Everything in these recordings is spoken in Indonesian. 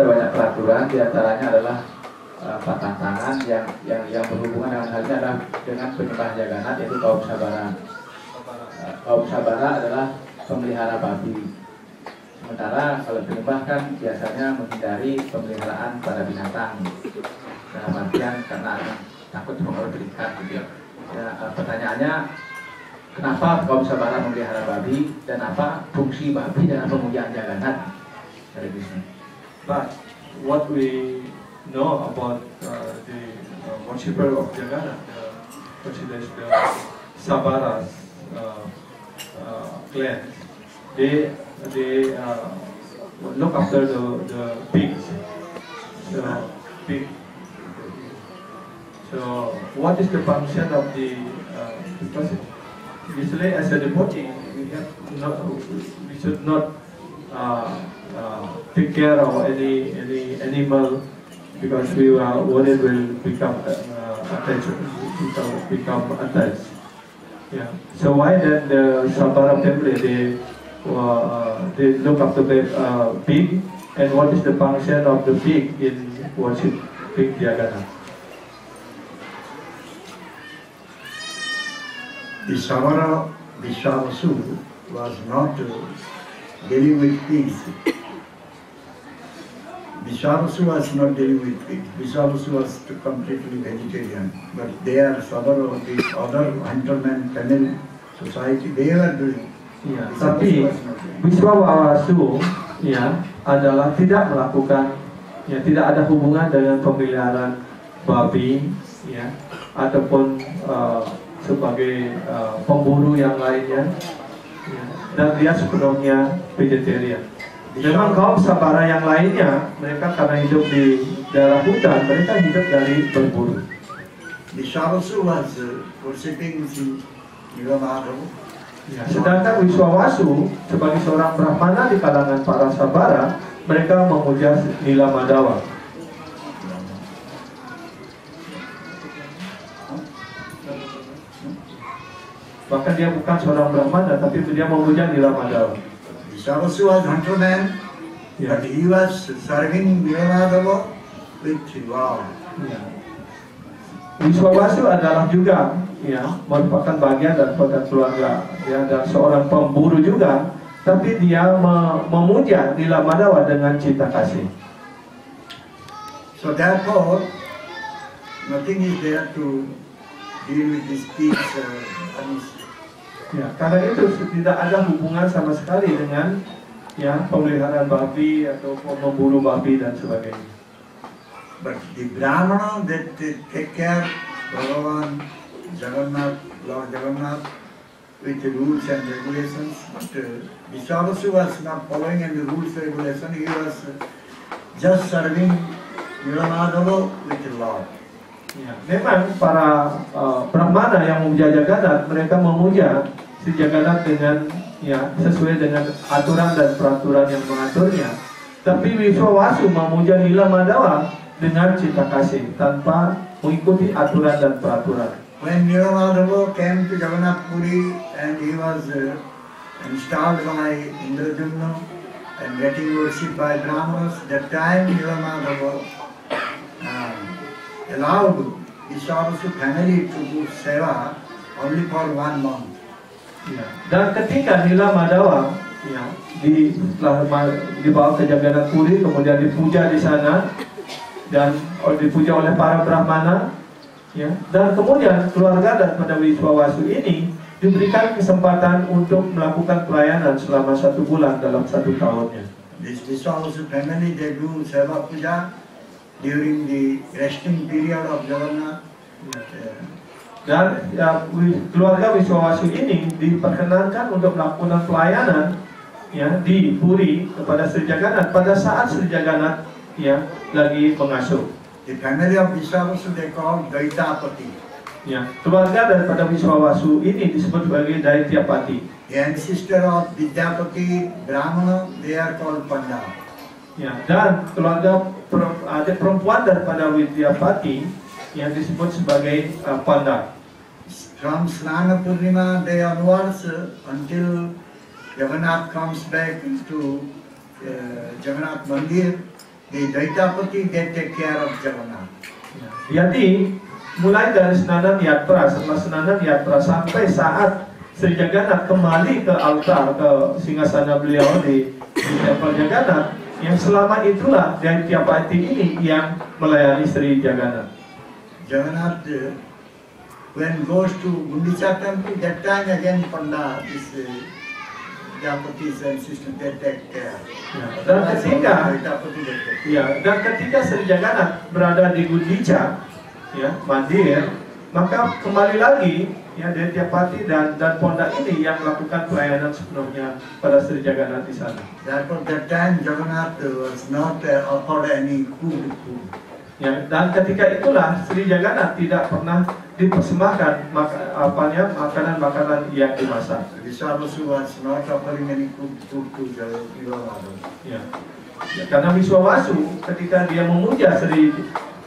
banyak peraturan, diantaranya adalah patah tangan yang berhubungan dengan hal ini adalah dengan penyembah jaganat, yaitu kaum sabara. Kaum sabara adalah pemelihara babi. Sementara kalau penyembah kan biasanya menghindari pemeliharaan pada binatang, dalam artian karena takut pengaruh terikat gitu ya. Pertanyaannya, kenapa kaum sabara memelihara babi dan apa fungsi babi dalam pemujaan jaganat? But what we know about the worshipper of Jagannath, the Sabaras clan, they look after the pigs. So what is the function of the because usually as a devotee we should not take care of any animal because we are worried will become attached. Yeah. So why then the Sabara family they look after the pig, and what is the function of the pig in worship pig Jagannath? The Sabara Vishwavasu was not dealing with pigs. Vishwavasu was not dealing with pigs. Vishwavasu was completely vegetarian. But they are Sabara, the other huntermen, Tamil society, they were doing. Ya, tapi Wiswawasu ya adalah tidak melakukan, ya tidak ada hubungan dengan pemeliharaan babi, ya ataupun sebagai pemburu yang lainnya, ya, dan dia sepenuhnya vegetarian. Memang kaum Sabara yang lainnya, mereka karena hidup di daerah hutan, mereka hidup dari berburu. Vishwavasu was worshipping Nilamadava. Ya, sedangkan Wiswawasu sebagai seorang Brahmana di kalangan para Sabara, mereka memuja Nilamadawa. Bahkan dia bukan seorang Brahmana, tapi dia memuja Nilamadawa. Vishwavasu was hunterman, but he was serving Nilamadava with love. Ya. Wiswawasu adalah juga ya merupakan bagian daripada keluarga ya, dan seorang pemburu juga, tapi dia memuja Nilamadawa dengan cinta kasih. So therefore, nothing is there to deal with these pigs. Ya, karena itu tidak ada hubungan sama sekali dengan ya pemeliharaan babi atau memburu babi dan sebagainya. But the Brahmana that take care Bhagavan Jagannath, Lord Jagannath, with the rules and regulations. But Vishwavasu was not following any rules and regulations. He was just serving Nilamadava with the Lord. Ya, memang para Brahmana yang memuja Jagannath, mereka memuja si Jagannath dengan ya sesuai dengan aturan dan peraturan yang mengaturnya. Tapi Wiswawasu memuja Nilamadawa dengan cinta kasih tanpa mengikuti aturan dan peraturan. When Nilamadava came to Jagannath Puri and he was installed by Indradyumna and getting worshipped by Brahmanas, that time Nilamadava allowed Vishwavasu family to do seva only for 1 month. Ya. Dan ketika Nilamadawa ya, dibawa ke Jagannath Puri, kemudian dipuja di sana dan dipuja oleh para Brahmana, ya, dan kemudian keluarga daripada Wiswawasu ini diberikan kesempatan untuk melakukan pelayanan selama 1 bulan dalam 1 tahunnya. This Wiswawasu family, they do seva puja during the resting period of Jagannath. Dan ya, keluarga Wiswawasu ini diperkenankan untuk melakukan pelayanan ya di Puri kepada Sri Jagannath pada saat Sri Jagannath ya lagi mengasuh. The family of Wiswawasu they call Daitapati. Ya, keluarga daripada Wiswawasu ini disebut sebagai Daityapati. The ancestor of Vidyapati Brahmana, they are called Panda. Ya, dan keluarga adik perempuan daripada Vidyapati yang disebut sebagai Panda. From Snana Purnima day onwards until Jagannath comes back to Jagannath Mandir, the Daitapati, they take care of Jagannath. Jadi mulai dari Senandar Yatra, setelah Senandar Yatra sampai saat Sri Jagannath kembali ke altar, ke singgasana beliau di Tempel Jagannath, yang selama itulah Daitapati ini yang melayani Sri Jagannath. Jagannath, when goes to Gundicha temple, that time again Panda, this Daitapatis and sister, they take care. Dan ketika Sri Jagannath berada di Gundicha, ya, mandir, maka kembali lagi ya Daitapati dan Ponda ini yang melakukan pelayanan sepenuhnya pada Sri Jagannath di sana. Therefore, that time Jagannath was not offered any food. Ya, dan ketika itulah Sri Jagannath tidak pernah dipersembahkan makanan-makanan yang dimasak. Vishwavasu was not offering any food to Nilamadava. Ya. Ya, karena Wiswawasu ketika dia memuja Sri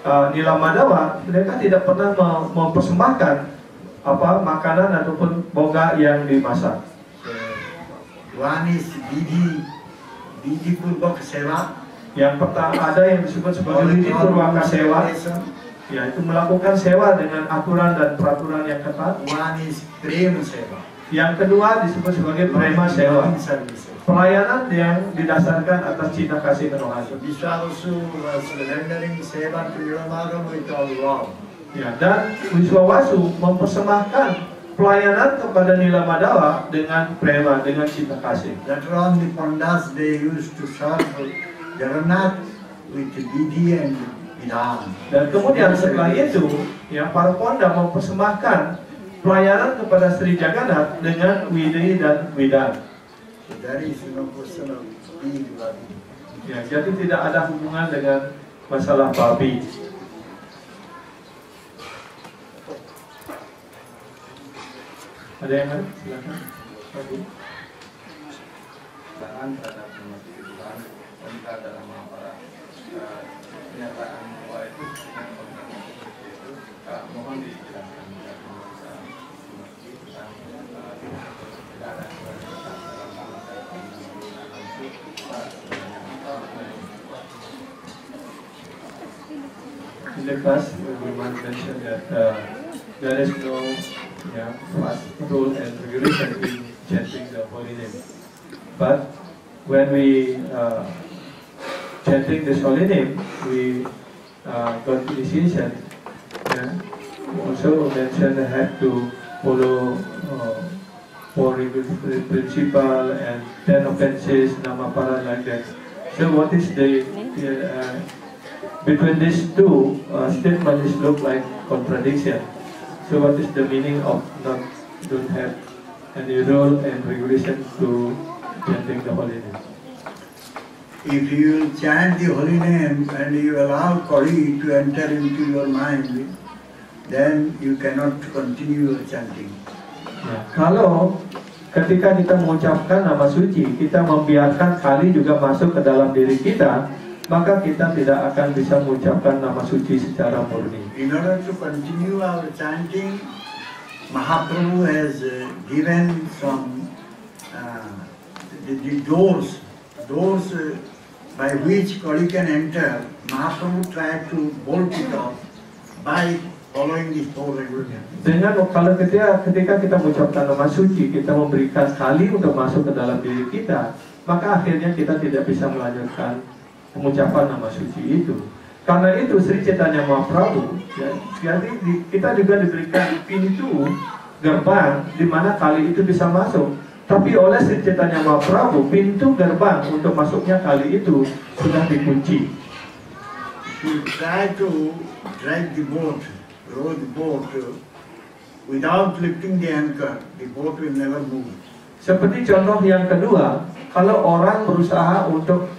Nilamadava, mereka tidak pernah mempersembahkan makanan ataupun boga yang dimasak. One is Vidhi Purvak Seva. Yang pertama ada yang disebut sebagai Vidhi Purvaka Sewa, yaitu melakukan sewa dengan aturan dan peraturan yang ketat. One is Prema Seva. Yang kedua disebut sebagai Prema Sewa, pelayanan yang didasarkan atas cinta kasih rohani. Vishwavasu was rendering seva to Nilamadava with all love. Ya, dan Wiswawasu mempersembahkan pelayanan kepada Nilamadava dengan prema, dengan cinta kasih. Later on, the Pandas, they used to serve Jagannath with Vidhi and Vidhan. Dan kemudian setelah itu, ya, para Ponda mempersembahkan pelayanan kepada Sri Jagannath dengan Widhi dan Vidhan. So there is no question of being Vidhi. Ya, jadi tidak ada hubungan dengan masalah babi. Ada yang lain? Silakan. Tangan terhadap umat Tuhan, tentang dalam para pernyataan bahwa itu dengan komitmen seperti itu, mohon dijelaskan tidak ada in the past, we mentioned that there is no fast rule and regulation in chanting the holy name. But when we chanting this holy name, we got initiation. Yeah. Also mentioned that have to follow 4 principle and 10 offenses, namaparan like that. So what is the between these two statements look like contradiction. So what is the meaning of don't have any rule and regulation to chanting the holy name? If you chant the holy name and you allow Kali to enter into your mind, then you cannot continue your chanting. Ya, kalau ketika kita mengucapkan nama suci, kita membiarkan Kali juga masuk ke dalam diri kita, maka kita tidak akan bisa mengucapkan nama suci secara murni. In order to continue our chanting, Mahaprabhu has given some the doors by which Kali can enter. Mahaprabhu tried to bolt it off by following these 4 regulations. Dengan kalau ketika kita mengucapkan nama suci, kita memberikan Kali untuk masuk ke dalam diri kita, maka akhirnya kita tidak bisa melanjutkan pengucapan nama suci itu. Karena itu Sri Chaitanya Mahaprabhu, ya, jadi kita juga diberikan pintu gerbang di mana Kali itu bisa masuk. Tapi oleh Sri Chaitanya Mahaprabhu, pintu gerbang untuk masuknya Kali itu sudah dikunci. If you try to drive the boat, row the boat without lifting the anchor, the boat will never move. Seperti contoh yang kedua, kalau orang berusaha untuk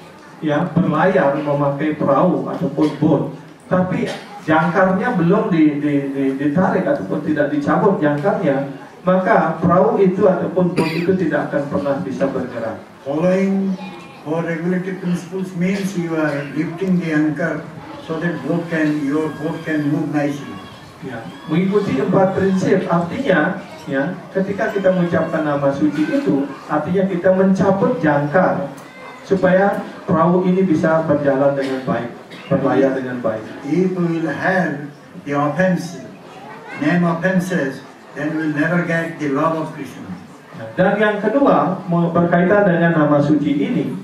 berlayar memakai perahu ataupun boat, tapi jangkarnya belum ditarik ataupun tidak dicabut jangkarnya, maka perahu itu ataupun boat itu tidak akan pernah bisa bergerak. Following 4 regulated principles means you are lifting the anchor so that your boat can move nicely. Ya, mengikuti 4 prinsip artinya, ya, ketika kita mengucapkan nama suci itu, artinya kita mencabut jangkar supaya perahu ini bisa berjalan dengan baik, berlayar dengan baik. If we will have the name offenses, then we will never get the love of Krishna. Dan yang kedua, berkaitan dengan nama suci ini,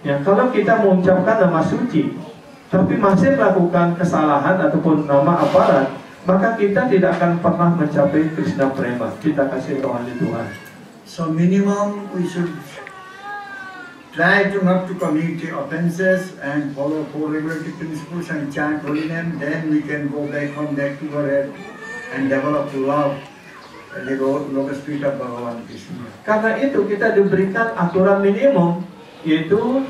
ya, kalau kita mengucapkan nama suci, tapi masih melakukan kesalahan ataupun nama aparat, maka kita tidak akan pernah mencapai Krishna Prema, kita kasih rohani Tuhan. So minimum we should try to not to commit offenses and follow four regulative principles and chant holy name. Then we can go back from that to our head and develop love and the lotus feet of Bhagavan Krishna. Karena itu kita diberikan aturan minimum, yaitu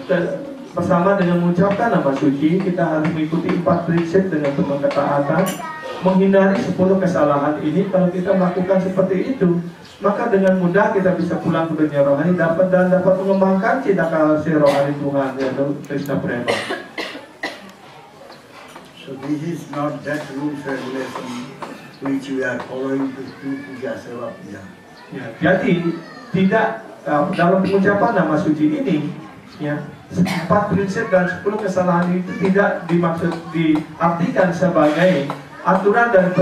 bersama dengan mengucapkan nama suci, kita harus mengikuti 4 prinsip dengan penuh ketaatan, menghindari 10 kesalahan ini. Kalau kita melakukan seperti itu, maka dengan mudah kita bisa pulang ke dunia rohani dapat mengembangkan cinta kasih rohani Tuhan, yaitu Krishna Prema. So this is not that rules regulation which we are following to do puja seva puja. Ya, jadi tidak dalam pengucapan nama suci ini, ya, 4 prinsip dan 10 kesalahan itu tidak diartikan sebagai aturan dan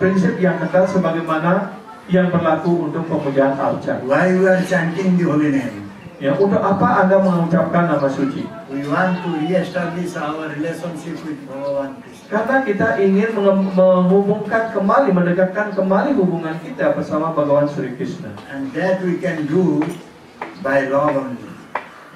prinsip yang kekal sebagaimana yang berlaku untuk pemujaan arca. Why we are chanting the holy name? Ya, untuk apa Anda mengucapkan nama suci? We want to re-establish our relationship with Bhagavan Krishna. Karena kita ingin menghubungkan kembali, mendekatkan kembali hubungan kita bersama Bhagawan Sri Krishna. And that we can do by love only.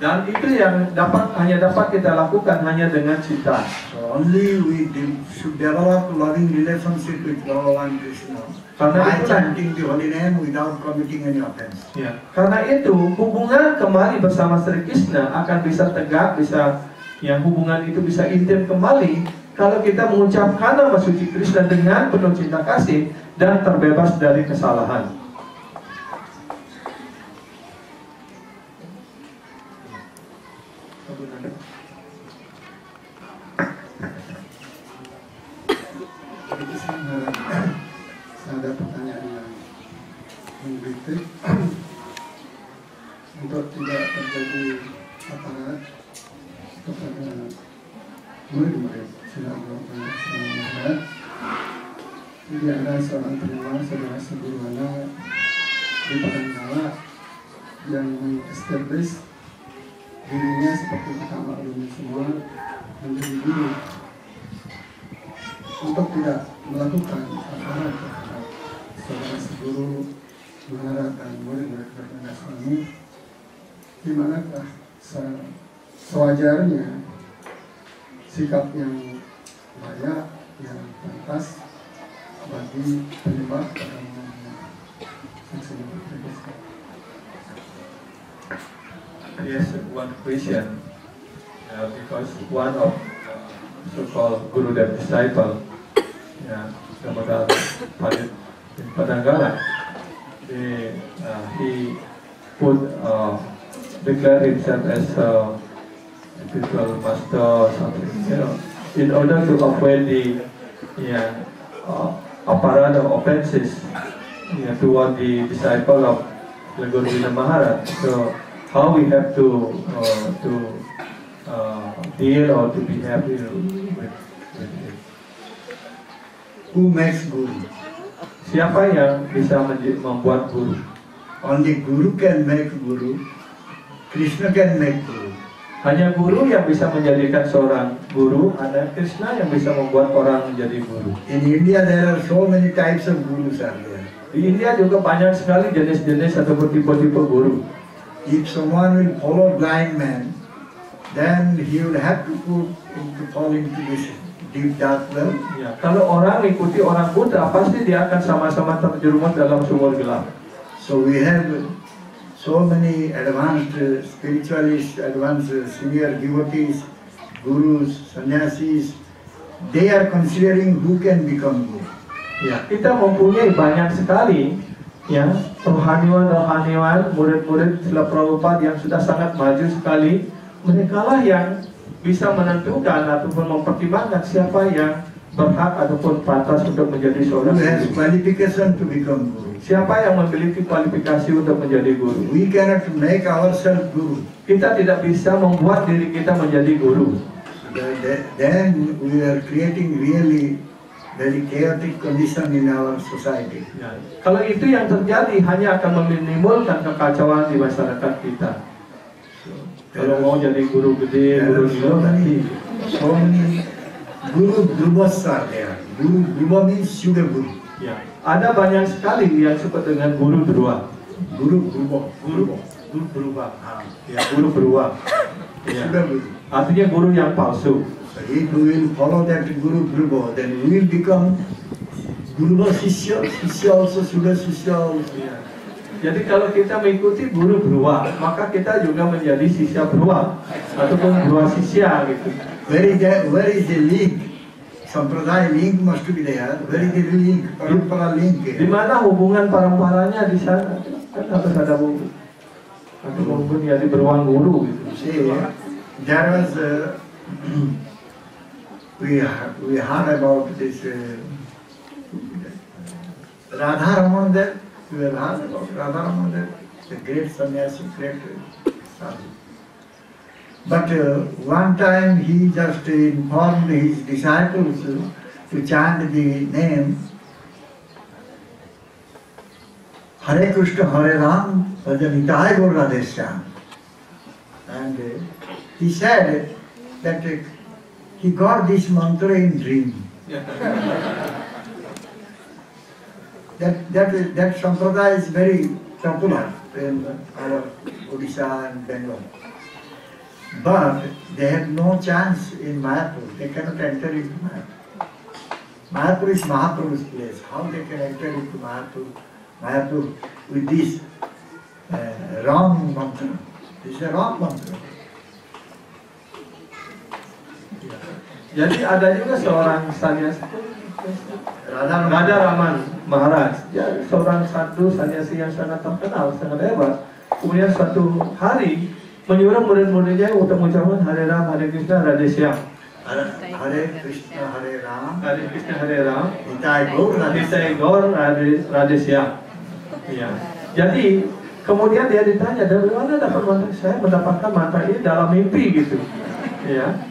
Dan itu yang hanya dapat kita lakukan hanya dengan cinta. So only we should develop loving relationship with Bhagavan Krishna by chanting the holy name without committing any offense. Ya, karena itu hubungan kembali bersama Sri Krishna akan bisa tegak, hubungan itu bisa intim kembali kalau kita mengucapkan nama suci Krishna dengan penuh cinta kasih dan terbebas dari kesalahan. Ada pertanyaan yang mengkritik untuk tidak terjadi aparat kepada murid-murid Srila Maharaj. Jadi ada seorang penyawa saudara Seburwana di Padangkala yang mengestablish dirinya seperti kita maklumi semua menjadi guru untuk tidak melakukan aparat terhadap saudara seguru Maharaj dan murid-murid berbeda suami. Di manakah sewajarnya sikap yang layak, yang pantas bagi penyebab agama seksi berbeda? Yes, one question, because one of so-called Guru dan disciple, Damodar Pandit in Padanggala, he would declare himself as a spiritual master or something, in order to avoid the apparent offenses toward the disciple of the Guru Maharaj. So how we have to deal or to behave with it. Who makes guru? Siapa yang bisa membuat guru? Only guru can make guru. Krishna can make guru. Hanya guru yang bisa menjadikan seorang guru, ada Krishna yang bisa membuat orang menjadi guru. In India there are so many types of gurus are there. Di India juga banyak sekali jenis-jenis atau tipe-tipe guru. If someone will follow blind man, then he will have to fall into this deep dark well. Ya, kalau orang mengikuti orang buta, pasti dia akan sama-sama terjerumus dalam sumur gelap. So we have so many advanced spiritualists, advanced senior devotees, gurus, sannyasis. They are considering who can become guru. Ya, kita mempunyai banyak sekali rohaniwan, murid-murid Srila Prabhupada yang sudah sangat maju sekali. Mereka lah yang bisa menentukan ataupun mempertimbangkan siapa yang berhak ataupun pantas untuk menjadi Who seorang has guru? qualification to become guru? Siapa yang memiliki kualifikasi untuk menjadi guru? We cannot make ourselves guru. Kita tidak bisa membuat diri kita menjadi guru. Then we are creating really very chaotic condition in our society. Ya. Kalau itu yang terjadi hanya akan menimbulkan kekacauan di masyarakat kita. Kalau mau jadi guru gede, There guru are guru nanti. so many guru drubas are there. Guru druba means sugar guru. Ya. Ada banyak sekali yang disebut dengan guru beruang. Guru druba. Guru berubah. Ya, guru beruang. Ya. Sugar guru. Artinya guru yang palsu. So if we will follow that guru druba, then we will become guru sisya. Sisya also sugar sisya also. Ya. Jadi kalau kita mengikuti guru beruang, maka kita juga menjadi sisya beruang ataupun beruang sisya gitu. Where is the link? Sampradaya link must be there. Where is the link? Parampara link. Di mana hubungan paramparanya di sana? Kan harus ada hubungan. Atau hubungan jadi beruang guru gitu. See, there was we heard about this Radharaman there. We have heard about Radharaman there, the great sannyasi, great sadhu. But one time he just informed his disciples to chant the name Hare Krishna, Hare Ram, Bhajanitaya Gaur Radheshyam. And he said that he got this mantra in dream. That sampradaya is very popular in our Odisha and Bengal. But they have no chance in Mayapur. They cannot enter into Mayapur. Mayapur is Mahaprabhu's place. How they can enter into Mayapur with this wrong mantra? This is a wrong mantra. Jadi ada juga seorang sannyasi Radharaman Maharaj, ya, seorang sadhu sannyasi yang sangat terkenal, sangat hebat. Kemudian suatu hari menyuruh murid-muridnya untuk mengucapkan Hare Ram, Hare Krishna, Radheshyam. Hare Krishna, Hare Ram, Hare Krishna, Hare Ram, Nitaya Gaur, Radheshyam. Ya. Jadi kemudian dia ditanya, dari mana dapat mantra? Saya mendapatkan mantra ini dalam mimpi gitu. Ya.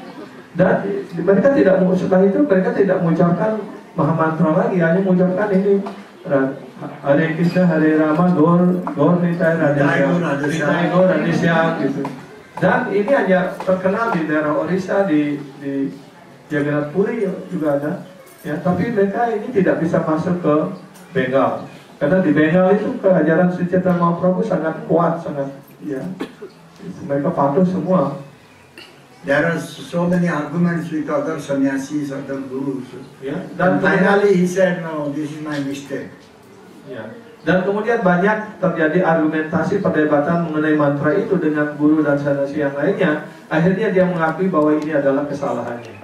Dan mereka tidak, setelah itu mereka tidak mengucapkan Mahamantra lagi, hanya mengucapkan ini Hare Krishna, Hare Rama, Gaur Nitaya Radheshyam gitu. Dan ini hanya terkenal di daerah Orissa, di Jagannath Puri juga ada. Ya, tapi mereka ini tidak bisa masuk ke Bengal. Karena di Bengal itu keajaran Sri Chaitanya Mahaprabhu sangat kuat, sangat ya. Mereka patuh semua. There are so many arguments with other sannyasis, other gurus. Ya, And finally he said, no, this is my mistake. Ya. Dan kemudian banyak terjadi argumentasi perdebatan mengenai mantra itu dengan guru dan sannyasi yang lainnya. Akhirnya dia mengakui bahwa ini adalah kesalahannya.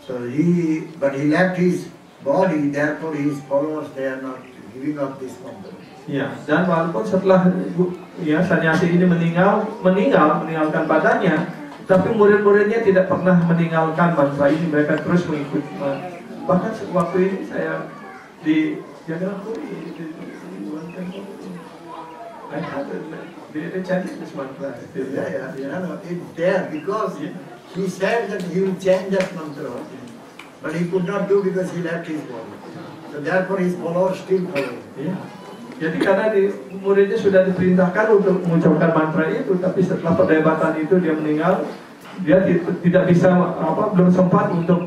So he left his body, therefore his followers, they are not giving up this mantra. Ya, dan walaupun setelah ya sannyasi ini meninggalkan badannya, tapi murid-muridnya tidak pernah meninggalkan mantra ini, mereka terus mengikuti. Bahkan waktu ini saya di Jagannath Puri, they chanted this mantra. Yeah, it's there because he said that he will change that mantra, but he could not do because he left his body. So therefore his followers still follow. Ya. Jadi karena muridnya sudah diperintahkan untuk mengucapkan mantra itu, tapi setelah perdebatan itu dia meninggal, dia tidak bisa belum sempat untuk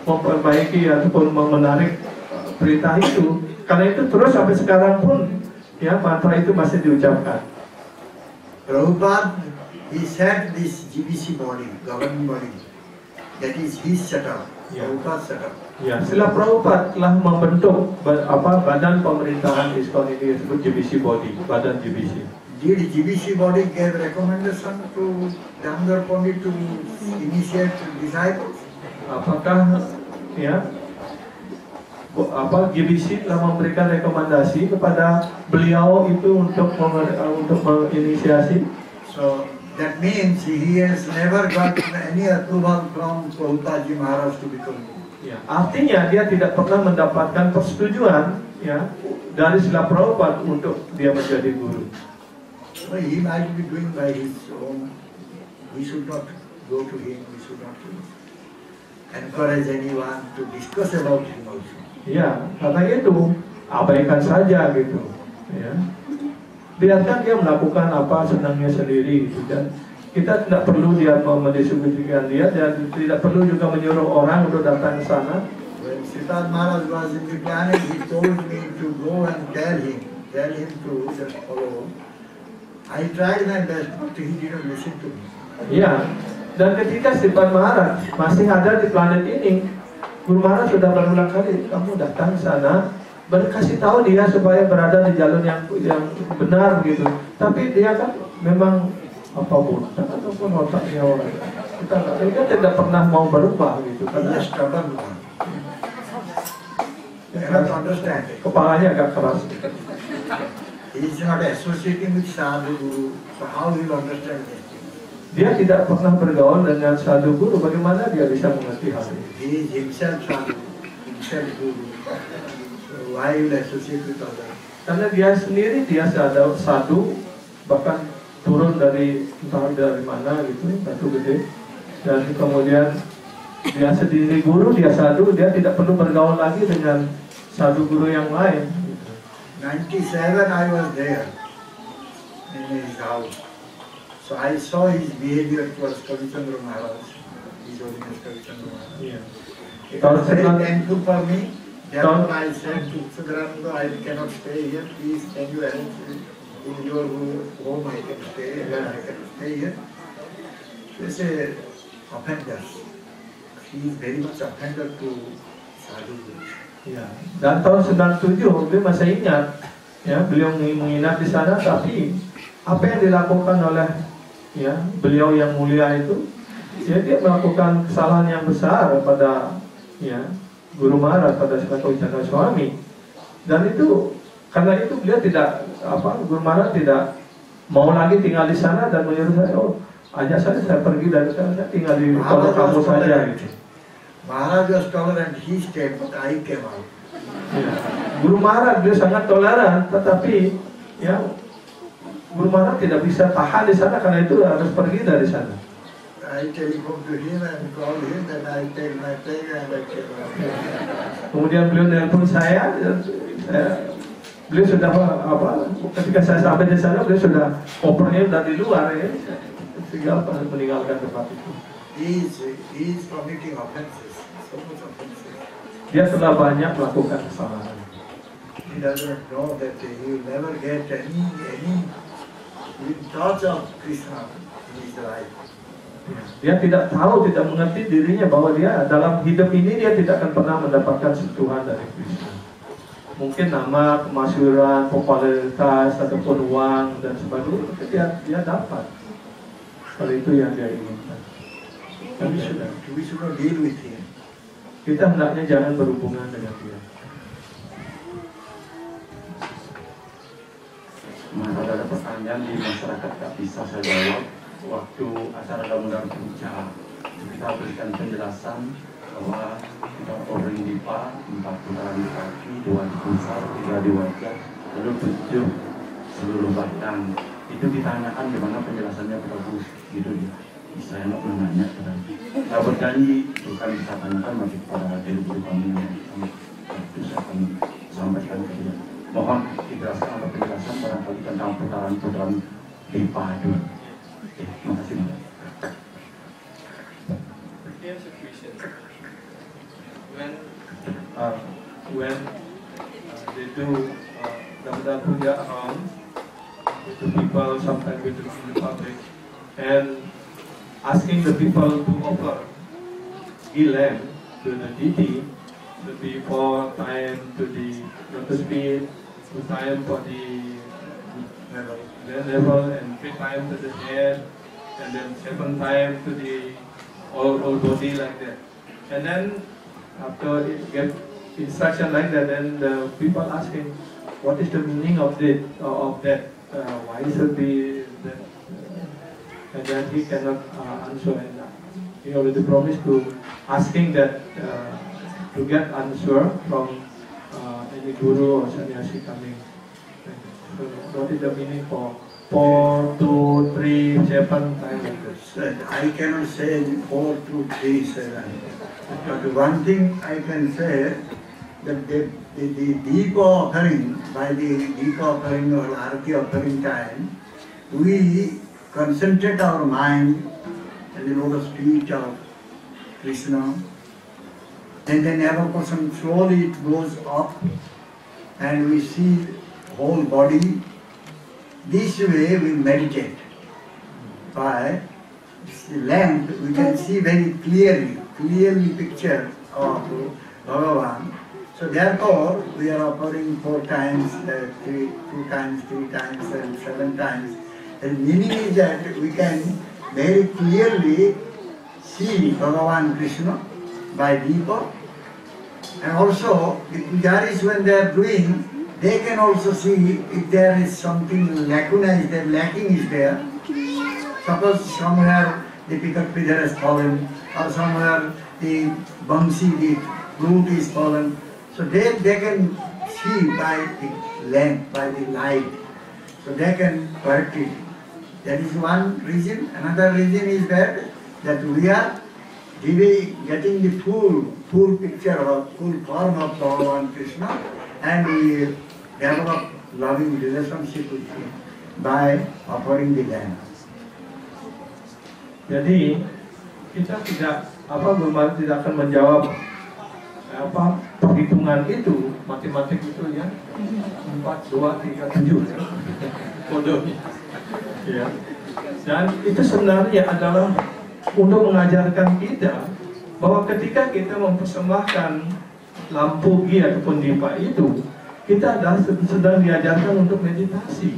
memperbaiki ataupun menarik perintah itu. Karena itu terus sampai sekarang pun ya mantra itu masih diucapkan. Prabhupada, he set this GBC body, governing body, that is his setup. Prabhupada's setup. Ya, Srila Prabhupada telah membentuk badan pemerintahan ISKCON ini disebut GBC body, badan GBC. Did GBC body give recommendation to Damodar Pandit to initiate disciples? Apakah ya GBC telah memberikan rekomendasi kepada beliau itu untuk menginisiasi? So that means he has never got any approval from Prabhupada Ji Maharaj to become guru. Ya, artinya dia tidak pernah mendapatkan persetujuan ya dari Srila Prabhupada untuk dia menjadi guru. Well, he might be doing by his own. We should not go to him. We should not encourage anyone to discuss about him also. Ya, karena itu abaikan saja gitu. Ya, biarkan dia melakukan apa senangnya sendiri gitu, dan kita tidak perlu dia mendiskusikan dia, dan tidak perlu juga menyuruh orang untuk datang ke sana. When Sridhar Maharaj was in the planet, he told me to go and tell him to just follow. I tried my best, but he didn't listen to me. Ya, dan ketika Sridhar Maharaj masih ada di planet ini, Guru Maharaj sudah berulang kali, kamu datang ke sana, berkasih tahu dia supaya berada di jalur yang benar begitu. Tapi dia kan memang apa buta ataupun otaknya orang. Kita tidak pernah mau berubah gitu. Karena stubborn one. You cannot understand it. Kepalanya agak keras. He is not associating with sadhu guru, so how he will understand this? Dia tidak pernah bergaul dengan sadhu guru, bagaimana dia bisa mengerti hal ini? He is himself sadhu, himself guru. So why will associate with others? Karena dia sendiri dia sadhu, bahkan turun dari entah dari mana gitu, batu gede, dan kemudian dia sendiri guru, dia sadhu, dia tidak perlu bergaul lagi dengan sadhu guru yang lain. 97 I was there in his house. So I saw his behavior towards Kavichandra Maharaj. His Holiness Kavichandra Maharaj. Yeah. It was very painful for me. Therefore I said to Sudharananda, I cannot stay here. Please can you arrange in your home I can stay, where I can stay here. They say offenders. He is very much offender to sadhu guru. Ya. Dan tahun 97 beliau masih ingat, ya beliau menginap di sana, tapi apa yang dilakukan oleh ya beliau yang mulia itu, ya dia melakukan kesalahan yang besar pada ya Guru Maharaj, pada Srila Kavichandra Swami. Dan itu karena itu beliau tidak Guru Maharaj tidak mau lagi tinggal di sana dan menyuruh saya, oh ajak saya pergi dari sana, tinggal di kalau kamu saja gitu. Maharaj was tolerant, he stayed, but I came out. Ya. Guru Maharaj beliau sangat toleran, tetapi ya Guru Maharaj tidak bisa tahan di sana, karena itu harus pergi dari sana. I telephone to him and call him, and I take my plane and I came out. Kemudian beliau nelpon saya, beliau sudah ketika saya sampai di sana beliau sudah kopernya sudah di luar ya, tinggal meninggalkan tempat itu. He is committing offenses, so much offenses. Dia telah banyak melakukan kesalahan. He doesn't know that he will never get any touch of Krishna in his life. Dia tidak tahu, tidak mengerti dirinya bahwa dia dalam hidup ini dia tidak akan pernah mendapatkan sentuhan dari Krishna. Mungkin nama, kemasyhuran, popularitas, ataupun uang dan sebagainya dia dapat. Kalau itu yang dia inginkan. We should not deal with him. Kita hendaknya jangan berhubungan dengan dia. Maka ada pertanyaan di masyarakat tak bisa saya jawab. Waktu acara Damodar Puja, kita berikan penjelasan bahwa kita ordering dipa 4 putaran di kaki, 2 di pusar, 3 di wajah, lalu 7 seluruh badan. Itu ditanyakan gimana penjelasannya bagus, gitu dia. Saya nggak pernah nanya, saya berjanji bukan bisa tanyakan bagi kepada diri kami yang itu saya akan sampaikan ke dia. Mohon dijelaskan atau penjelasan barangkali tentang putaran-putaran dipa itu. Terima kasih. Here's a question. When they do Damodar Puja around with the people, sometimes with the public, and asking the people to offer ghee lamb to the deity, to be 4 time to the lotus feet, 2 time for the level, and 3 time to the head, and then 7 time to the whole body like that. And then after it get instruction like that, then the people asking, what is the meaning of that? Why should be that? And then he cannot answer, and he already promised to asking that to get answer from any guru or sannyasi coming. So what is the meaning for 4, 2, 3, 7 times? I cannot say 4, 2, 3, 7. But one thing I can say that the deep offering, by the deep offering or arati offering time, we concentrate our mind and the lotus feet of Krishna. And then every person slowly it goes up and we see whole body. This way we meditate. By the lamp we can see very clearly picture of Bhagavan. So therefore we are offering 4 times, 2 times, 3 times and 7 times. The meaning is that we can very clearly see Bhagavan Krishna by deepa. And also the pujaris when they are doing, they can also see if there is something lacuna is there, lacking is there. Suppose somewhere the picket feather has fallen, or somewhere the bamsi, the flute is fallen. So they can see by the lamp, by the light. So they can correct it. That is one reason. Another reason is that we are getting the full picture of full form of Bhagavan Krishna, and we develop loving relationship with him by offering the lamp. Jadi kita tidak akan menjawab perhitungan itu, matematik itu ya 4, 2, 3, 7 ya. Bodohnya. Ya. Dan itu sebenarnya adalah untuk mengajarkan kita bahwa ketika kita mempersembahkan lampu Gi ataupun dipa itu, kita adalah sedang diajarkan untuk meditasi,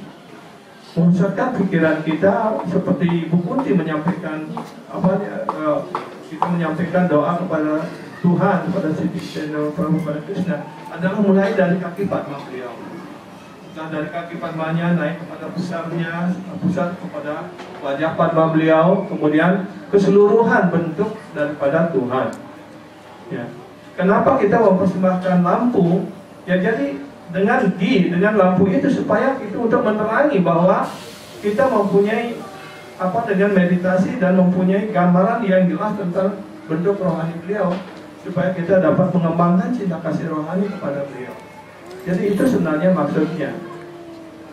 memusatkan pikiran kita seperti Ibu Kunti menyampaikan kita menyampaikan doa kepada Tuhan, kepada Siti Chaitanya Prabhu, kepada Krishna adalah mulai dari kaki Padma beliau. Nah, dari kaki Padmanya naik kepada pusat kepada wajah Padma beliau, kemudian keseluruhan bentuk daripada Tuhan. Ya. Kenapa kita mempersembahkan lampu? Ya, jadi dengan lampu itu supaya itu untuk menerangi bahwa kita mempunyai dengan meditasi dan mempunyai gambaran yang jelas tentang bentuk rohani beliau, supaya kita dapat mengembangkan cinta kasih rohani kepada beliau. Jadi itu sebenarnya maksudnya.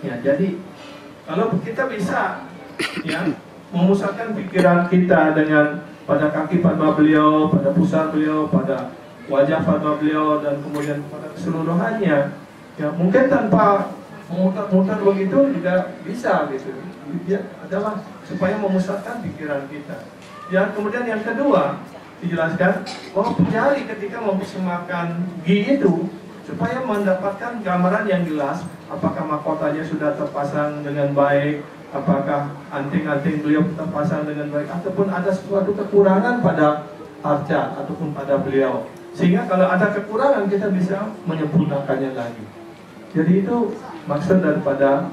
Ya, jadi kalau kita bisa ya memusatkan pikiran kita dengan pada kaki Padma beliau, pada pusat beliau, pada wajah Padma beliau, dan kemudian pada keseluruhannya, ya mungkin tanpa memutar-mutar begitu juga bisa gitu. Ya, adalah supaya memusatkan pikiran kita. Dan kemudian yang kedua dijelaskan bahwa pujari ketika mempersembahkan Gi itu supaya mendapatkan gambaran yang jelas, apakah mahkotanya sudah terpasang dengan baik, apakah anting-anting beliau terpasang dengan baik, ataupun ada suatu kekurangan pada arca ataupun pada beliau, sehingga kalau ada kekurangan kita bisa menyempurnakannya lagi. Jadi itu maksud daripada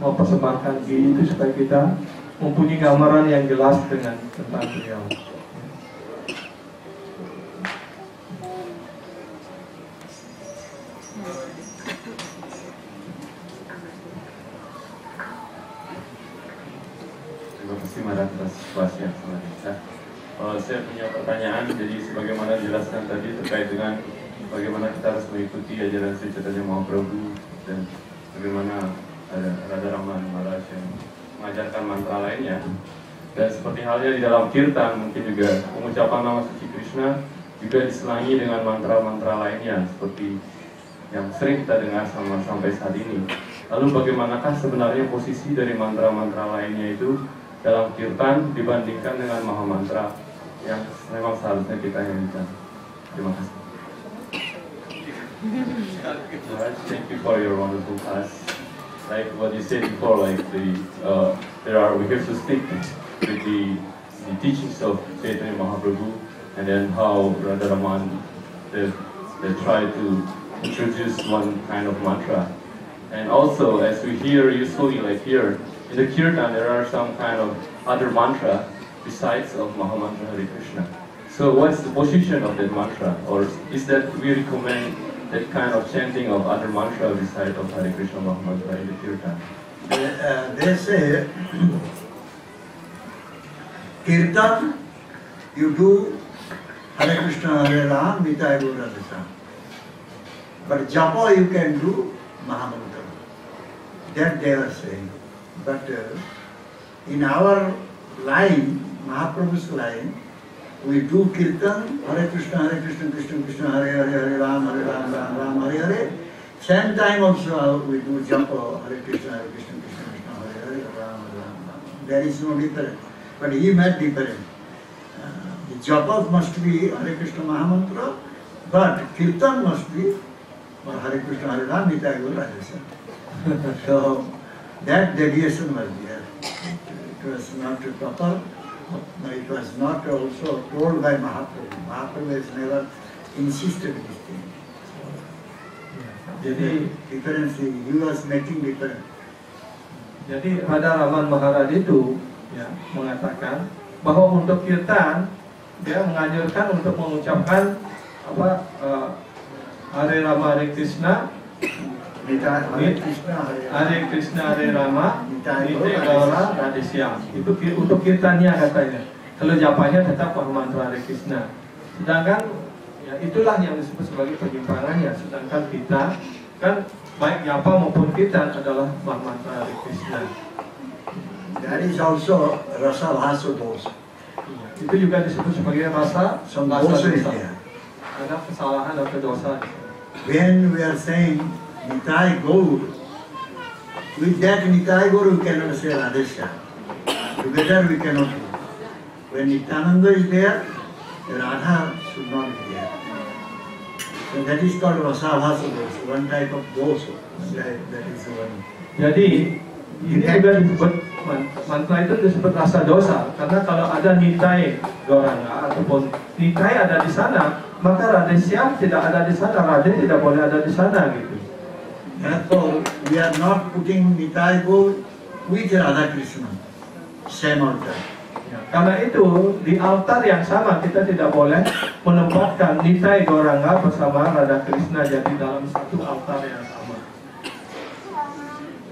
mempersembahkan Gi itu, supaya kita mempunyai gambaran yang jelas tentang beliau. Terima kasih Maran atas situasi yang sangat indah. Saya punya pertanyaan, jadi sebagaimana dijelaskan tadi terkait dengan bagaimana kita harus mengikuti ajaran Sri Chaitanya Mahaprabhu, dan bagaimana ada Radharaman Maharaj yang mengajarkan mantra lainnya. Dan seperti halnya di dalam kirtan, mungkin juga pengucapan nama suci Krishna juga diselangi dengan mantra-mantra lainnya seperti yang sering kita dengar sampai saat ini. Lalu bagaimanakah sebenarnya posisi dari mantra-mantra lainnya itu dalam kirtan dibandingkan dengan maha mantra yang memang seharusnya kita nyanyikan? Terima kasih. Thank you for your wonderful class. Like what you said before, like we have to stick with the teachings of Chaitanya Mahaprabhu, and then how Radharaman they try to introduce one kind of mantra. And also, as we hear usually, like here in the kirtan, there are some kind of other mantra besides of Mahamantra Hare Krishna. So what's the position of that mantra? Or is that we recommend that kind of chanting of other mantra beside of Hare Krishna Mahamantra in the kirtan? They say, kirtan, you do Hare Krishna, Hare Ram, Nitai Gaur Radha. But japa you can do Mahamantra. That they are saying. But in our line, Mahaprabhu's line, we do kirtan, Hare Krishna, Krishna Krishna, Hare Hare, Hare Ram, Ram Ram, Hare Hare. Same time also we do japa, Hare Krishna, Krishna Krishna, Hare Hare, Ram Ram. There is no difference. But he made difference. The japa must be Hare Krishna Mahamantra, but kirtan must be Hare Krishna, Hare Ram, Nitai Gaur Radha. So that deviation was there. It was not proper. It was not also told by Mahaprabhu. Mahaprabhu has never insisted this thing. Jadi Difference, he was making difference. Jadi Radha Raman Maharaj itu ya, mengatakan bahwa untuk kirtan dia menganjurkan untuk mengucapkan apa Hare Rama Hare Krishna, Hare Krishna, Hare Krishna Hare Rama, Nitai Gaur Radha Syam. Itu untuk kirtannya katanya. Kalau japanya tetap mantra Hare Krishna. Sedangkan ya, itulah yang disebut sebagai penyimpangannya. Sedangkan kita kan baik japa maupun kirtan adalah mantra Hare Krishna. That is also rasa bhasa dosa. Itu juga disebut sebagai rasa Dosa is dosa. there. Ada kesalahan atau dosa. When we are saying Nitai Gaur, with that Nitai Gaur we cannot say Radhesha. Together we cannot do. When Nityananda is there, Radha should not be there. So that is called Rasabhasa dosa, one type of dosa. That is one. Jadi ini juga disebut mantra itu disebut rasa dosa karena kalau ada nitai goranga ataupun nitai ada di sana, maka Radha Syam tidak ada di sana, Radha tidak boleh ada di sana gitu. Therefore, we are not putting Nitai Gaur with Radha Krishna, same altar. Ya, karena itu di altar yang sama kita tidak boleh menempatkan nitai goranga bersama Radha Krishna jadi dalam satu altar yang sama.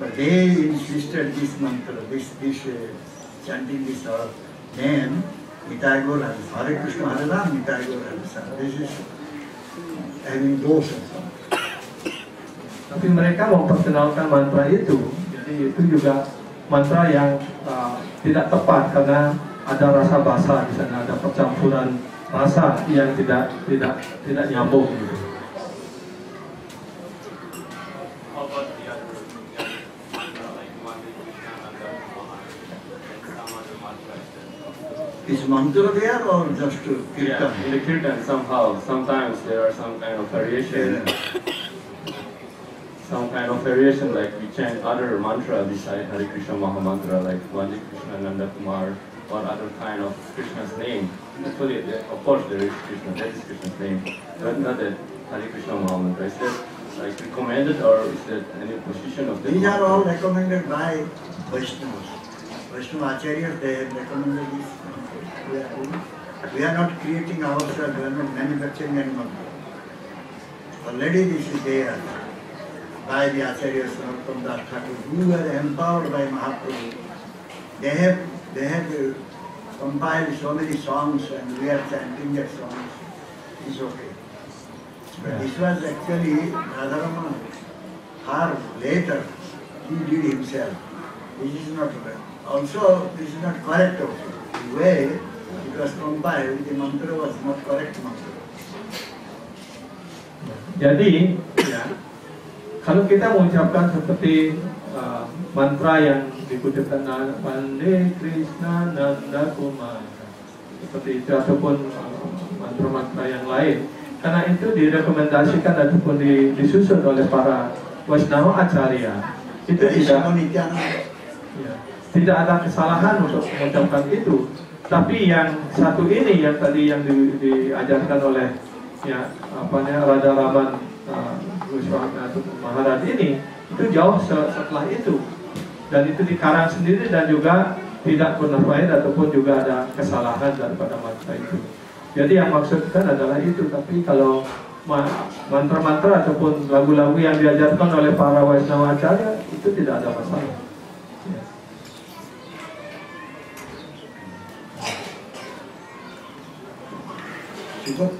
But they insisted this mantra, this chanting this name, Nitai Gaur Radha, Hare Krishna, Hare Ram, Nitai Gaur Radha. This is having dosa. Tapi mereka memperkenalkan mantra itu, jadi itu juga mantra yang tidak tepat karena ada rasa basa di sana, ada percampuran rasa yang tidak nyambung gitu. Is mantra there or just kirtan? Yeah, in the kirtan somehow, sometimes there are some kind of variation. Some kind of variation, like we chant other mantra beside Hare Krishna Mahamantra, like Vande Krishna Nanda Kumar, or other kind of Krishna's name. Actually, of course there is Krishna, that is Krishna's name, but not that Hare Krishna Mahamantra. Is that like recommended, or is that any position of the These are all recommended by Vaishnavas. Vaishnava Acharyas, they have recommended this. We are not creating ourselves, we are not manufacturing any mantra. Already this is there by the Acharyas from the Thakur, who were empowered by Mahaprabhu. They have compiled so many songs and we are chanting their songs. It's okay. But this was actually Radharama, far later, he did himself. This is not also, this is not correct also. The way it was compiled, the mantra was not correct mantra. Jadi, ya, kalau kita mengucapkan seperti mantra yang dikutipkan Vande Krishna Nanda Kumar, seperti itu ataupun mantra-mantra yang lain, karena itu direkomendasikan ataupun disusun oleh para Vaishnava Acharya, itu tidak ada kesalahan untuk mengucapkan itu. Tapi yang satu ini yang tadi yang diajarkan oleh Radha Raman Maharaj ini, itu jauh setelah itu, dan itu dikarang sendiri dan juga tidak pernah baik ataupun juga ada kesalahan daripada mantra itu. Jadi yang maksudkan adalah itu. Tapi kalau mantra-mantra ataupun lagu-lagu yang diajarkan oleh para Waisnawa Acharya itu tidak ada masalah. Ya. Cukup.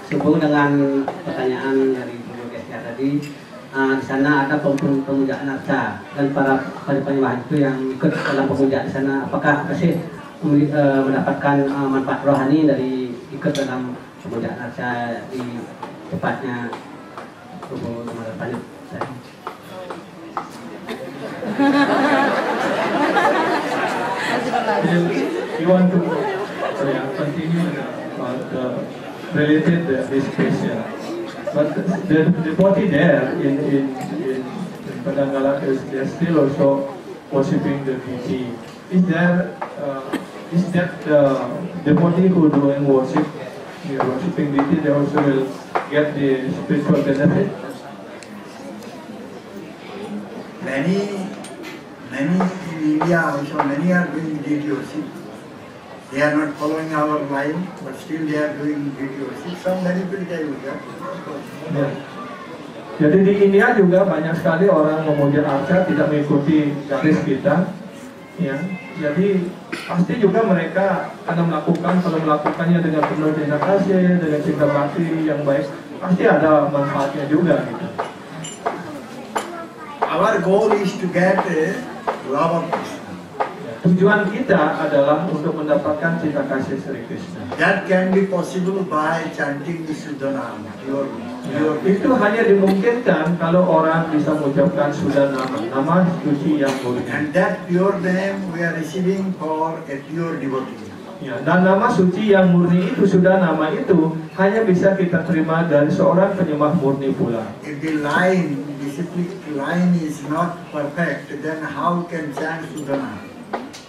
Sambung dengan pertanyaan dari Ibu Gesya tadi, di sana ada pemujaan arca dan para penyembah itu yang ikut dalam pemujaan di sana, apakah masih mendapatkan manfaat rohani dari ikut dalam pemujaan arca di tempatnya Ibu Marapanit tadi? You want to continue related this question, but the devotee there in Padangala is they're still also worshiping the deity. Is that the devotee who doing worship, worshiping deity, they also will get the spiritual benefit? Many in India also, many are doing deity worship. They are not following our line, but still they are doing deity worship. Some benefit they will get. Ya. Jadi di India juga banyak sekali orang memuja arca tidak mengikuti garis kita. Ya. Jadi pasti juga mereka akan melakukan, kalau melakukannya dengan penuh cinta kasih, dengan cinta bakti yang baik, pasti ada manfaatnya juga. Gitu. Our goal is to get love of Krishna. Tujuan kita adalah untuk mendapatkan cinta kasih Sri Krishna. That can be possible by chanting the Sudhanama. Itu hanya dimungkinkan kalau orang bisa mengucapkan Sudhanama, nama suci yang murni. And that pure name we are receiving for a pure devotee. Ya, dan nama suci yang murni itu, Sudhanama itu hanya bisa kita terima dari seorang penyembah murni pula. If the line, discipline line is not perfect, then how can chant Sudhanama?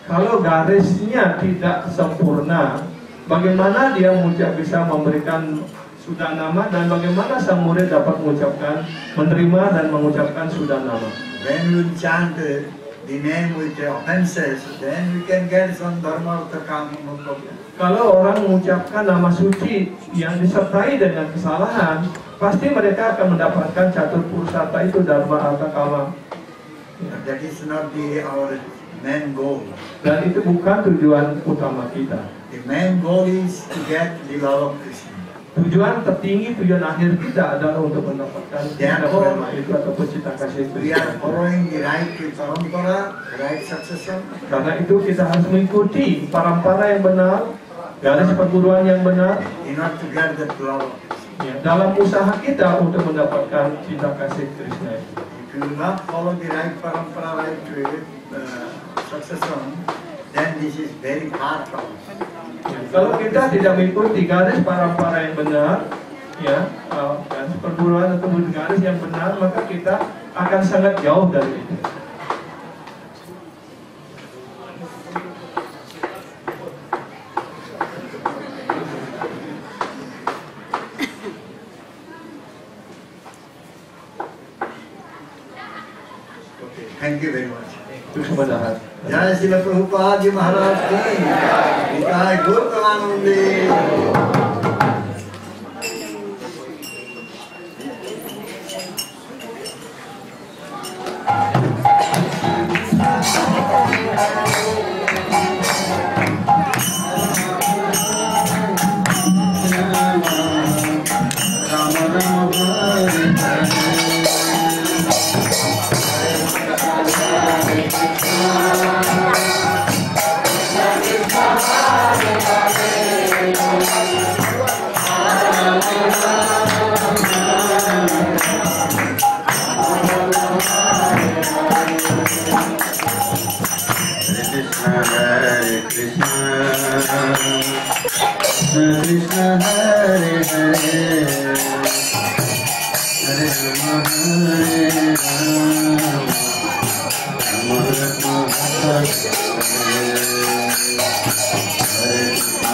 Kalau garisnya tidak sempurna, bagaimana dia bisa memberikan Sudhanama dan bagaimana sang murid dapat mengucapkan, menerima dan mengucapkan Sudhanama? When we chant the name with the offenses, then we can get some dharma artha kama, no problem. Kalau orang mengucapkan nama suci yang disertai dengan kesalahan, pasti mereka akan mendapatkan catur purusarta itu, dharma artha kama. That is not our main goal. Dan itu bukan tujuan utama kita. The main goal is to get the love of Krishna. Tujuan tertinggi, tujuan akhir kita adalah untuk mendapatkan cinta prema itu ataupun cinta kasih We are Krishna. following the right parampara, right succession. Karena itu kita harus mengikuti parampara yang benar, garis perguruan yang benar, In order to get that love of Krishna. ya, dalam usaha kita untuk mendapatkan cinta kasih Krishna. If you will not follow the right parampara, right succession, then this is very far from us. Ya, kalau kita tidak mengikuti garis parampara yang benar, ya, garis perguruan atau garis yang benar, maka kita akan sangat jauh dari itu. Thank you very much. Itu sebenarnya. Jai Srila Prabhupada Ji Maharaj ki Nitai Gaur Premanande. Krishna Hare Hare, Hare Rama Hare Rama, Rama Rama Hare Hare Krishna.